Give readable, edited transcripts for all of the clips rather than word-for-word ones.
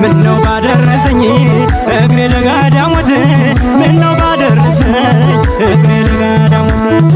ምነው ባደረሰኝ እግሬ ለጋዳሞት ምነው ባደረሰኝ እግሬ ለጋዳሞት።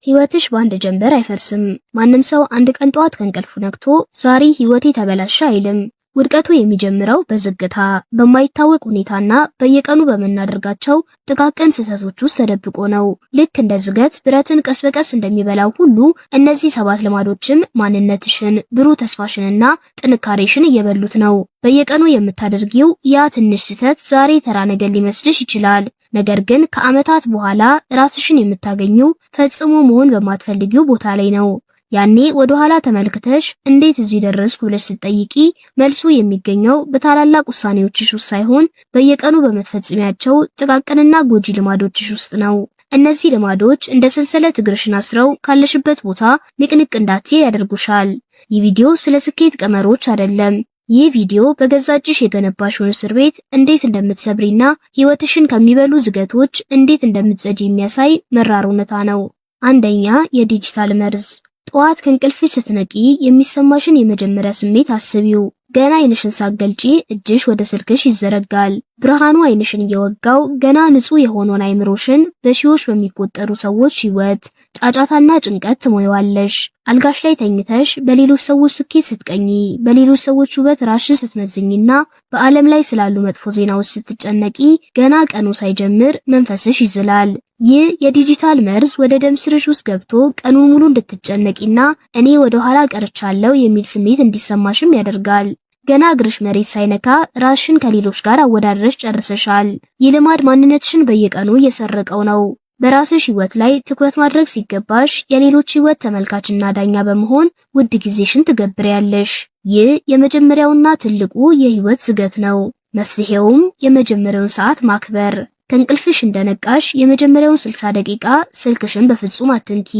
ህይወትሽ በአንድ ጀንበር አይፈርስም። ማንም ሰው አንድ ቀን ጠዋት ከእንቅልፉ ነቅቶ ዛሬ ህይወቴ ተበላሸ አይልም። ውድቀቱ የሚጀምረው በዝግታ በማይታወቅ ሁኔታና በየቀኑ በምናደርጋቸው ጥቃቅን ስህተቶች ውስጥ ተደብቆ ነው። ልክ እንደ ዝገት ብረትን ቀስ በቀስ እንደሚበላው ሁሉ እነዚህ 7 ልማዶችም ማንነትሽን፣ ብሩህ ተስፋሽንና ጥንካሬሽን እየበሉት ነው። በየቀኑ የምታደርጊው ያ ትንሽ ስህተት ዛሬ ተራ ነገር ሊመስልሽ ይችላል። ነገር ግን ከዓመታት በኋላ ራስሽን የምታገኙ ፈጽሞ መሆን በማትፈልጊው ቦታ ላይ ነው። ያኔ ወደ ኋላ ተመልክተሽ እንዴት እዚህ ደረስኩ ብለሽ ስትጠይቂ መልሱ የሚገኘው በታላላቅ ውሳኔዎችሽ ውስጥ ሳይሆን በየቀኑ በምትፈጽሚያቸው ጥቃቅንና ጎጂ ልማዶችሽ ውስጥ ነው። እነዚህ ልማዶች እንደ ሰንሰለት እግርሽን አስረው ካለሽበት ቦታ ንቅንቅ እንዳትይ ያደርጉሻል። ይህ ቪዲዮ ስለ ስኬት ቀመሮች አይደለም። ይህ ቪዲዮ በገዛ እጅሽ የገነባሽውን እስር ቤት እንዴት እንደምትሰብሪና ህይወትሽን ከሚበሉ ዝገቶች እንዴት እንደምትጸጂ የሚያሳይ መራር እውነታ ነው። አንደኛ፣ የዲጂታል መርዝ። ጠዋት ከእንቅልፍሽ ስትነቂ የሚሰማሽን የመጀመሪያ ስሜት አስቢው። ገና አይንሽን ሳትገልጪ እጅሽ ወደ ስልክሽ ይዘረጋል። ብርሃኑ አይንሽን እየወጋው ገና ንጹህ የሆነውን አይምሮሽን በሺዎች በሚቆጠሩ ሰዎች ህይወት፣ ጫጫታና ጭንቀት ትሞይዋለሽ። አልጋሽ ላይ ተኝተሽ በሌሎች ሰዎች ስኬት ስትቀኚ፣ በሌሎች ሰዎች ውበት ራስሽን ስትመዝኝና በዓለም ላይ ስላሉ መጥፎ ዜናዎች ስትጨነቂ ገና ቀኑ ሳይጀምር መንፈስሽ ይዝላል። ይህ የዲጂታል መርዝ ወደ ደም ስርሽ ውስጥ ገብቶ ቀኑን ሙሉ እንድትጨነቂና እኔ ወደ ኋላ ቀርቻለሁ የሚል ስሜት እንዲሰማሽም ያደርጋል። ገና እግርሽ መሬት ሳይነካ ራስሽን ከሌሎች ጋር አወዳድረሽ ጨርሰሻል። ይህ ልማድ ማንነትሽን በየቀኑ እየሰረቀው ነው። በራስሽ ህይወት ላይ ትኩረት ማድረግ ሲገባሽ የሌሎች ህይወት ተመልካችና ዳኛ በመሆን ውድ ጊዜሽን ትገብሪያለሽ። ይህ የመጀመሪያውና ትልቁ የህይወት ዝገት ነው። መፍትሄውም የመጀመሪያውን ሰዓት ማክበር። ከእንቅልፍሽ እንደነቃሽ የመጀመሪያውን 60 ደቂቃ ስልክሽን በፍጹም አትንኪ።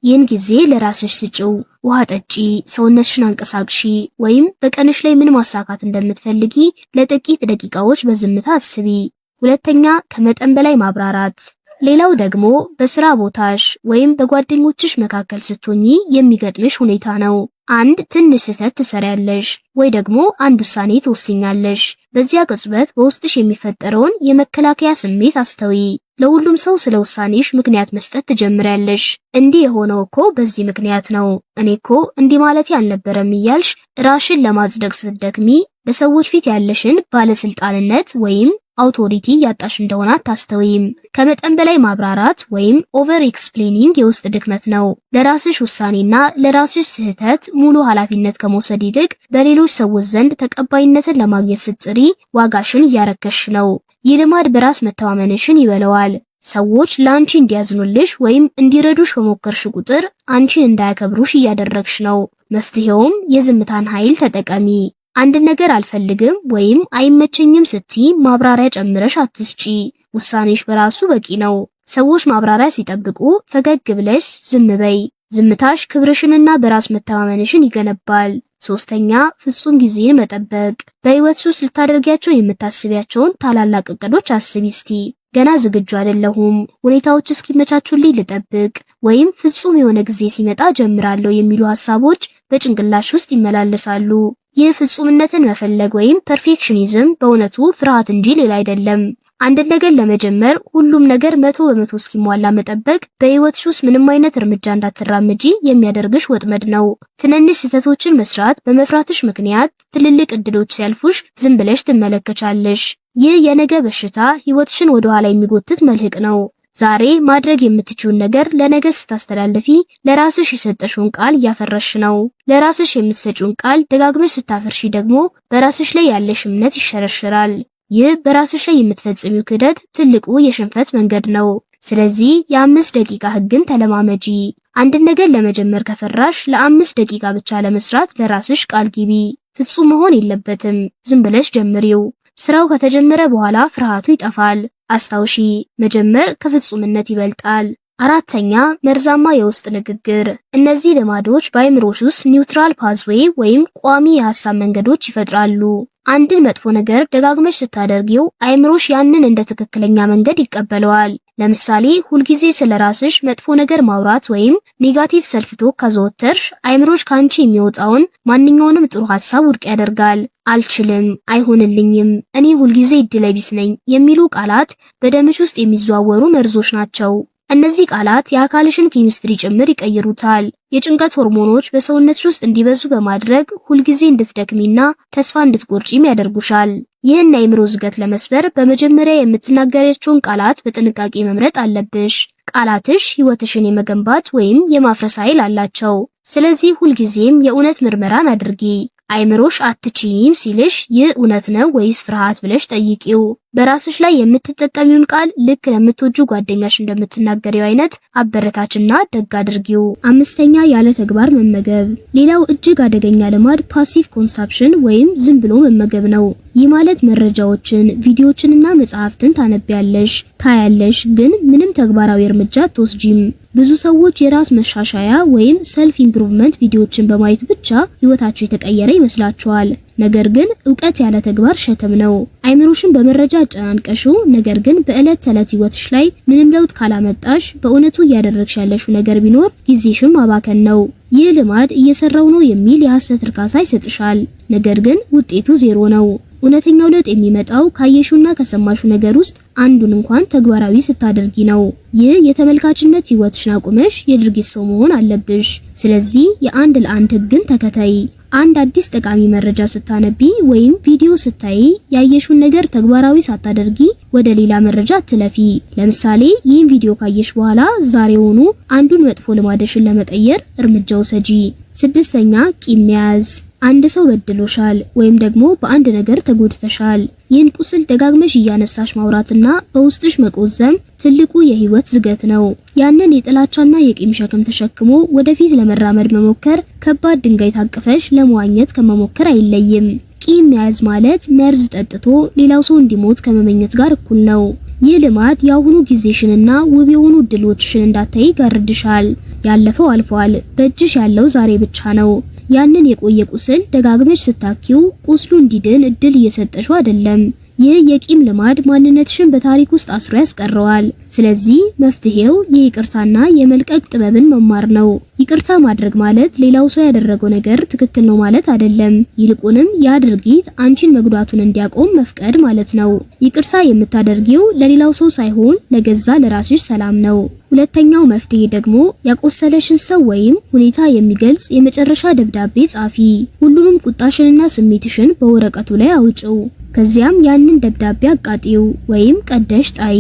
ይህን ጊዜ ለራስሽ ስጪው። ውሃ ጠጪ፣ ሰውነትሽን አንቀሳቅሺ፣ ወይም በቀንሽ ላይ ምን ማሳካት እንደምትፈልጊ ለጥቂት ደቂቃዎች በዝምታ አስቢ። ሁለተኛ፣ ከመጠን በላይ ማብራራት። ሌላው ደግሞ በስራ ቦታሽ ወይም በጓደኞችሽ መካከል ስትሆኚ የሚገጥምሽ ሁኔታ ነው። አንድ ትንሽ ስህተት ትሰሪያለሽ ወይ ደግሞ አንድ ውሳኔ ትወስኛለሽ። በዚያ ቅጽበት በውስጥሽ የሚፈጠረውን የመከላከያ ስሜት አስተዊ። ለሁሉም ሰው ስለ ውሳኔሽ ምክንያት መስጠት ትጀምሪያለሽ። እንዲህ የሆነው እኮ በዚህ ምክንያት ነው፣ እኔ እኮ እንዲህ ማለት ያልነበረም እያልሽ ራስሽን ለማጽደቅ ስትደክሚ በሰዎች ፊት ያለሽን ባለስልጣንነት ወይም አውቶሪቲ ያጣሽ እንደሆነ አታስተውይም። ከመጠን በላይ ማብራራት ወይም ኦቨር ኤክስፕሌኒንግ የውስጥ ድክመት ነው። ለራስሽ ውሳኔና ለራስሽ ስህተት ሙሉ ኃላፊነት ከመውሰድ ይልቅ በሌሎች ሰዎች ዘንድ ተቀባይነትን ለማግኘት ስትጥሪ ዋጋሽን እያረከሽ ነው። ይህ ልማድ በራስ መተማመንሽን ይበለዋል። ሰዎች ለአንቺ እንዲያዝኑልሽ ወይም እንዲረዱሽ በሞከርሽ ቁጥር አንቺን እንዳያከብሩሽ እያደረግሽ ነው። መፍትሄውም የዝምታን ኃይል ተጠቀሚ። አንድ ነገር አልፈልግም ወይም አይመቸኝም ስትይ ማብራሪያ ጨምረሽ አትስጪ። ውሳኔሽ በራሱ በቂ ነው። ሰዎች ማብራሪያ ሲጠብቁ ፈገግ ብለሽ ዝም በይ። ዝምታሽ ክብርሽንና በራስ መተማመንሽን ይገነባል። ሶስተኛ፣ ፍጹም ጊዜን መጠበቅ። በህይወትሽ ውስጥ ልታደርጊያቸው የምታስቢያቸውን ታላላቅ እቅዶች አስቢ እስቲ። ገና ዝግጁ አይደለሁም፣ ሁኔታዎች እስኪመቻቹልኝ ልጠብቅ፣ ወይም ፍጹም የሆነ ጊዜ ሲመጣ ጀምራለሁ የሚሉ ሐሳቦች በጭንቅላሽ ውስጥ ይመላለሳሉ። ይህ ፍጹምነትን መፈለግ ወይም ፐርፌክሽኒዝም በእውነቱ ፍርሃት እንጂ ሌላ አይደለም። አንድ ነገር ለመጀመር ሁሉም ነገር 100% እስኪሟላ መጠበቅ በህይወትሽ ውስጥ ምንም አይነት እርምጃ እንዳትራመጂ የሚያደርግሽ ወጥመድ ነው። ትንንሽ ስህተቶችን መስራት በመፍራትሽ ምክንያት ትልልቅ እድሎች ሲያልፉሽ ዝም ብለሽ ትመለከቻለሽ። ይህ የነገ በሽታ ህይወትሽን ወደ ኋላ የሚጎትት መልህቅ ነው። ዛሬ ማድረግ የምትችውን ነገር ለነገ ስታስተላልፊ ለራስሽ የሰጠሽውን ቃል እያፈረሽ ነው። ለራስሽ የምትሰጪውን ቃል ደጋግመሽ ስታፈርሺ ደግሞ በራስሽ ላይ ያለሽ እምነት ይሸረሽራል። ይህ በራስሽ ላይ የምትፈጽሚው ክህደት ትልቁ የሽንፈት መንገድ ነው። ስለዚህ የ5 ደቂቃ ህግን ተለማመጂ። አንድ ነገር ለመጀመር ከፈራሽ ለ5 ደቂቃ ብቻ ለመስራት ለራስሽ ቃል ግቢ። ፍጹም መሆን የለበትም፣ ዝም ብለሽ ጀምሪው። ስራው ከተጀመረ በኋላ ፍርሃቱ ይጠፋል። አስታውሺ፣ መጀመር ከፍጹምነት ይበልጣል። አራተኛ፣ መርዛማ የውስጥ ንግግር። እነዚህ ልማዶች በአይምሮሽ ውስጥ ኒውትራል ፓዝዌይ ወይም ቋሚ የሐሳብ መንገዶች ይፈጥራሉ። አንድን መጥፎ ነገር ደጋግመሽ ስታደርጊው አይምሮሽ ያንን እንደ ትክክለኛ መንገድ ይቀበለዋል። ለምሳሌ ሁልጊዜ ስለራስሽ መጥፎ ነገር ማውራት ወይም ኔጋቲቭ ሰልፍ ቶክ ካዘወተርሽ አይምሮሽ ካንቺ የሚወጣውን ማንኛውንም ጥሩ ሐሳብ ውድቅ ያደርጋል። አልችልም፣ አይሆንልኝም፣ እኔ ሁልጊዜ እድለቢስ ነኝ የሚሉ ቃላት በደምሽ ውስጥ የሚዘዋወሩ መርዞች ናቸው። እነዚህ ቃላት የአካልሽን ኬሚስትሪ ጭምር ይቀይሩታል። የጭንቀት ሆርሞኖች በሰውነትሽ ውስጥ እንዲበዙ በማድረግ ሁልጊዜ እንድትደክሚና ተስፋ እንድትቆርጪም ያደርጉሻል። ይህን የአእምሮ ዝገት ለመስበር በመጀመሪያ የምትናገሪያቸውን ቃላት በጥንቃቄ መምረጥ አለብሽ። ቃላትሽ ህይወትሽን የመገንባት ወይም የማፍረስ ኃይል አላቸው። ስለዚህ ሁልጊዜም የእውነት ምርመራን አድርጊ። አይምሮሽ አትችይም ሲልሽ ይህ እውነት ነው ወይስ ፍርሃት ብለሽ ጠይቂው። በራስሽ ላይ የምትጠቀሚውን ቃል ልክ ለምትወጁ ጓደኛሽ እንደምትናገሪው አይነት አበረታችና ደግ አድርጊው። አምስተኛ ያለ ተግባር መመገብ። ሌላው እጅግ አደገኛ ልማድ ፓሲቭ ኮንሰፕሽን ወይም ዝም ብሎ መመገብ ነው። ይህ ማለት መረጃዎችን፣ ቪዲዮዎችንና መጽሐፍትን ታነቢያለሽ፣ ታያለሽ፣ ግን ምንም ተግባራዊ እርምጃ አትወስጂም። ብዙ ሰዎች የራስ መሻሻያ ወይም ሰልፍ ኢምፕሩቭመንት ቪዲዮዎችን በማየት ብቻ ህይወታቸው የተቀየረ ይመስላቸዋል። ነገር ግን ዕውቀት ያለ ተግባር ሸክም ነው። አይምሮሽን በመረጃ አጨናንቀሽው፣ ነገር ግን በዕለት ተዕለት ህይወትሽ ላይ ምንም ለውጥ ካላመጣሽ በእውነቱ እያደረግሽ ያለሽው ነገር ቢኖር ጊዜሽን ማባከን ነው። ይህ ልማድ እየሰራው ነው የሚል የሐሰት እርካታ ይሰጥሻል፣ ነገር ግን ውጤቱ ዜሮ ነው። እውነተኛው ለውጥ የሚመጣው ካየሽውና ከሰማሽው ነገር ውስጥ አንዱን እንኳን ተግባራዊ ስታደርጊ ነው። ይህ የተመልካችነት ህይወትሽን አቁመሽ የድርጊት ሰው መሆን አለብሽ። ስለዚህ የአንድ ለአንድ ህግን ተከታይ። አንድ አዲስ ጠቃሚ መረጃ ስታነቢ ወይም ቪዲዮ ስታይ ያየሽውን ነገር ተግባራዊ ሳታደርጊ ወደ ሌላ መረጃ አትለፊ። ለምሳሌ ይህን ቪዲዮ ካየሽ በኋላ ዛሬውኑ አንዱን መጥፎ ልማድሽን ለመቀየር እርምጃ ውሰጂ። ስድስተኛ ቂም መያዝ። አንድ ሰው በድሎሻል ወይም ደግሞ በአንድ ነገር ተጎድተሻል። ይህን ቁስል ደጋግመሽ እያነሳሽ ማውራትና በውስጥሽ መቆዘም ትልቁ የህይወት ዝገት ነው። ያንን የጥላቻና የቂም ሸክም ተሸክሞ ወደፊት ለመራመድ መሞከር ከባድ ድንጋይ ታቅፈሽ ለመዋኘት ከመሞከር አይለይም። ቂም መያዝ ማለት መርዝ ጠጥቶ ሌላው ሰው እንዲሞት ከመመኘት ጋር እኩል ነው። ይህ ልማድ የአሁኑ ጊዜሽንና ውብ የሆኑ እድሎችሽን እንዳታይ ይጋርድሻል። ያለፈው አልፏል፣ በእጅሽ ያለው ዛሬ ብቻ ነው። ያንን የቆየ ቁስል ደጋግመሽ ስታኪው ቁስሉ እንዲድን እድል እየሰጠሽው አይደለም። ይህ የቂም ልማድ ማንነትሽን በታሪክ ውስጥ አስሮ ያስቀረዋል። ስለዚህ መፍትሄው የይቅርታና የመልቀቅ ጥበብን መማር ነው። ይቅርታ ማድረግ ማለት ሌላው ሰው ያደረገው ነገር ትክክል ነው ማለት አይደለም። ይልቁንም ያ ድርጊት አንቺን መጉዳቱን እንዲያቆም መፍቀድ ማለት ነው። ይቅርታ የምታደርጊው ለሌላው ሰው ሳይሆን ለገዛ ለራስሽ ሰላም ነው። ሁለተኛው መፍትሄ ደግሞ ያቆሰለሽን ሰው ወይም ሁኔታ የሚገልጽ የመጨረሻ ደብዳቤ ጻፊ። ሁሉንም ቁጣሽንና ስሜትሽን በወረቀቱ ላይ አውጪው። ከዚያም ያንን ደብዳቤ አቃጢው ወይም ቀደሽ ጣይ።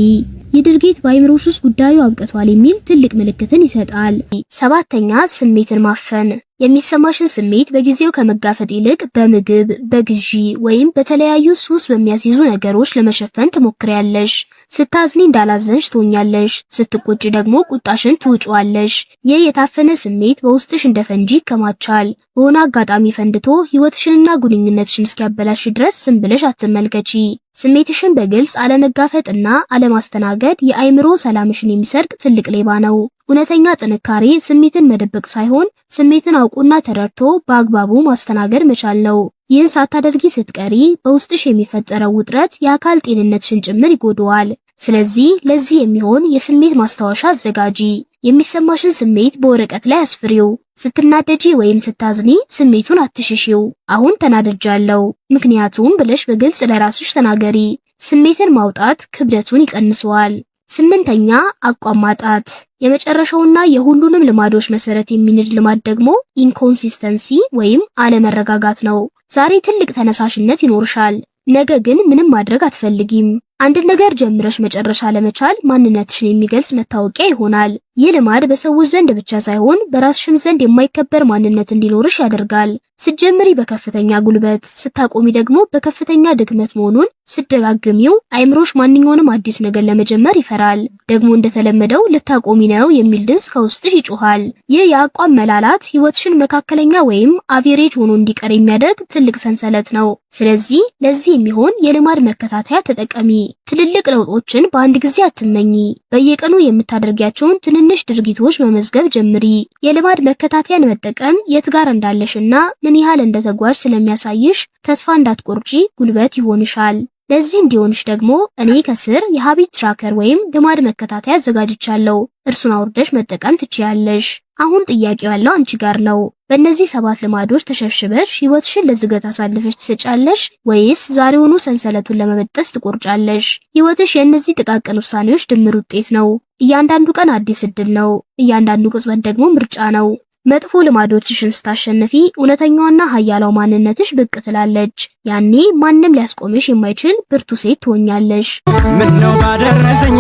ይህ ድርጊት በአይምሮሽ ውስጥ ጉዳዩ አብቅቷል የሚል ትልቅ ምልክትን ይሰጣል። ሰባተኛ ስሜትን ማፈን። የሚሰማሽን ስሜት በጊዜው ከመጋፈጥ ይልቅ በምግብ፣ በግዢ ወይም በተለያዩ ሱስ በሚያስይዙ ነገሮች ለመሸፈን ትሞክሪያለሽ። ስታዝኒ እንዳላዘንሽ ትሆኛለሽ፣ ስትቆጪ ደግሞ ቁጣሽን ትውጪዋለሽ። ይህ የታፈነ ስሜት በውስጥሽ እንደ ፈንጂ ይከማቻል። በሆነ አጋጣሚ ፈንድቶ ህይወትሽንና ግንኙነትሽን እስኪያበላሽ ድረስ ዝም ብለሽ አትመልከቺ። ስሜትሽን በግልጽ አለመጋፈጥና አለማስተናገድ የአይምሮ ሰላምሽን የሚሰርቅ ትልቅ ሌባ ነው። እውነተኛ ጥንካሬ ስሜትን መደበቅ ሳይሆን ስሜትን አውቆና ተረድቶ በአግባቡ ማስተናገድ መቻል ነው። ይህን ሳታደርጊ ስትቀሪ በውስጥሽ የሚፈጠረው ውጥረት የአካል ጤንነትሽን ጭምር ይጎዳዋል። ስለዚህ ለዚህ የሚሆን የስሜት ማስታወሻ አዘጋጂ። የሚሰማሽን ስሜት በወረቀት ላይ አስፍሪው። ስትናደጂ ወይም ስታዝኒ ስሜቱን አትሽሺው። አሁን ተናድጃለሁ ምክንያቱም ብለሽ በግልጽ ለራስሽ ተናገሪ። ስሜትን ማውጣት ክብደቱን ይቀንሰዋል። ስምንተኛ አቋም ማጣት። የመጨረሻውና የሁሉንም ልማዶች መሰረት የሚንድ ልማድ ደግሞ ኢንኮንሲስተንሲ ወይም አለመረጋጋት ነው። ዛሬ ትልቅ ተነሳሽነት ይኖርሻል፣ ነገ ግን ምንም ማድረግ አትፈልጊም። አንድ ነገር ጀምረሽ መጨረሻ ለመቻል ማንነትሽን የሚገልጽ መታወቂያ ይሆናል። ይህ ልማድ በሰዎች ዘንድ ብቻ ሳይሆን በራስሽም ዘንድ የማይከበር ማንነት እንዲኖርሽ ያደርጋል። ስትጀምሪ በከፍተኛ ጉልበት፣ ስታቆሚ ደግሞ በከፍተኛ ድክመት መሆኑን ስትደጋግሚው አይምሮሽ ማንኛውንም አዲስ ነገር ለመጀመር ይፈራል። ደግሞ እንደተለመደው ልታቆሚ ነው የሚል ድምጽ ከውስጥሽ ይጮሃል። ይህ የአቋም መላላት ህይወትሽን መካከለኛ ወይም አቬሬጅ ሆኖ እንዲቀር የሚያደርግ ትልቅ ሰንሰለት ነው። ስለዚህ ለዚህ የሚሆን የልማድ መከታተያ ተጠቀሚ። ትልልቅ ለውጦችን በአንድ ጊዜ አትመኚ። በየቀኑ የምታደርጊያቸውን ትንንሽ ድርጊቶች መመዝገብ ጀምሪ። የልማድ መከታተያን መጠቀም የት ጋር እንዳለሽና ምን ያህል እንደተጓዥ ስለሚያሳይሽ ተስፋ እንዳትቆርጪ ጉልበት ይሆንሻል። ለዚህ እንዲሆንሽ ደግሞ እኔ ከስር የሃቢት ትራከር ወይም ልማድ መከታተያ አዘጋጅቻለሁ። እርሱን አውርደሽ መጠቀም ትችያለሽ። አሁን ጥያቄው ያለው አንቺ ጋር ነው። በእነዚህ 7 ልማዶች ተሸብሽበሽ ህይወትሽን ለዝገት አሳልፈሽ ትሰጫለሽ ወይስ ዛሬውኑ ሰንሰለቱን ለመበጠስ ትቆርጫለሽ? ህይወትሽ የእነዚህ ጥቃቅን ውሳኔዎች ድምር ውጤት ነው። እያንዳንዱ ቀን አዲስ እድል ነው። እያንዳንዱ ቅጽበት ደግሞ ምርጫ ነው። መጥፎ ልማዶችሽን ስታሸንፊ እውነተኛዋና ኃያላው ማንነትሽ ብቅ ትላለች። ያኔ ማንም ሊያስቆምሽ የማይችል ብርቱ ሴት ትሆኛለሽ። ምነው ባደረሰኝ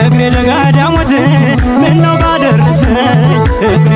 እግሬ ለጋዳሞት ምነው ባደረሰኝ እግሬ